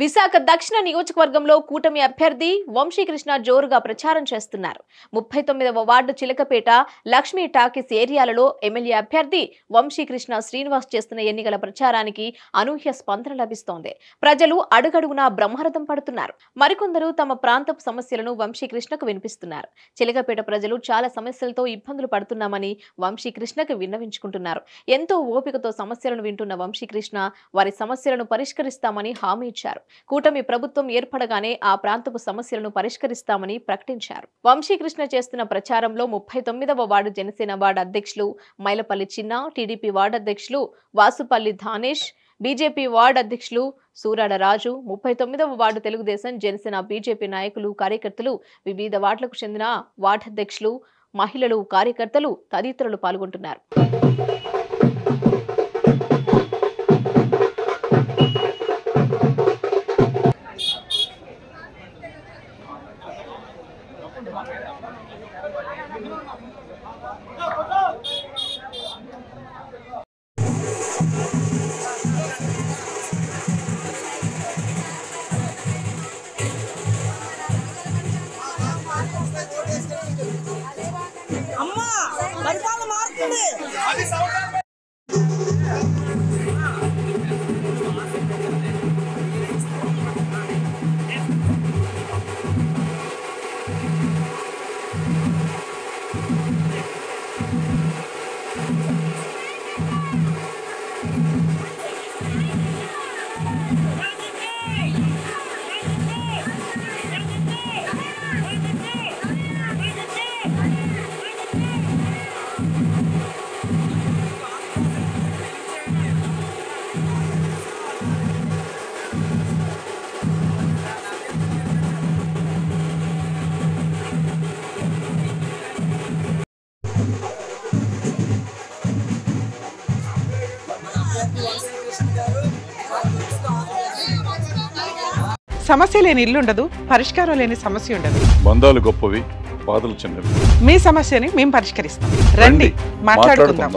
విశాఖ దక్షిణ నియోజకవర్గంలో కూటమి అభ్యర్థి వంశీకృష్ణ జోరుగా ప్రచారం చేస్తున్నారు. 39వ వార్డు చిలకపేట లక్ష్మీ టాకీస్ ఏరియాలలో ఎమ్మెల్యే అభ్యర్థి వంశీకృష్ణ శ్రీనివాస్ చేస్తున్న ఎన్నికల ప్రచారానికి అనూహ్య స్పందన లభిస్తోంది. ప్రజలు అడుగడుగునా బ్రహ్మరథం పడుతున్నారు. మరికొందరు తమ ప్రాంతపు సమస్యలను వంశీకృష్ణకు వినిపిస్తున్నారు. చిలకపేట ప్రజలు చాలా సమస్యలతో ఇబ్బందులు పడుతున్నామని వంశీకృష్ణకు విన్నవించుకుంటున్నారు. ఎంతో ఓపికతో సమస్యలను వింటున్న వంశీకృష్ణ వారి సమస్యలను పరిష్కరిస్తామని హామీ ఇచ్చారు. కూటమి ప్రభుత్వం ఏర్పడగానే ఆ ప్రాంతపు సమస్యలను పరిష్కరిస్తామని ప్రకటించారు. వంశీకృష్ణ చేస్తున్న ప్రచారంలో 39వ వార్డు జనసేన వార్డు అధ్యక్షులు మైలపల్లి చిన్న, టీడీపీ వార్డు అధ్యక్షులు వాసుపల్లి ధానేష్, బీజేపీ వార్డు అధ్యక్షులు సూరాడ రాజు, 39వ వార్డు తెలుగుదేశం జనసేన బీజేపీ నాయకులు కార్యకర్తలు, వివిధ వార్డులకు చెందిన వార్డు అధ్యక్షులు, మహిళలు కార్యకర్తలు తదితరులు పాల్గొంటున్నారు. అమ్మా పరిపాలన మారుతుంది. సమస్య లేని ఇల్లు ఉండదు, పరిష్కారం లేని సమస్య ఉండదు. బంధాలు గొప్పవి, బాధలు చిన్నవి. మీ సమస్యని మేము పరిష్కరిస్తాం. రండి మాట్లాడుకుందాం.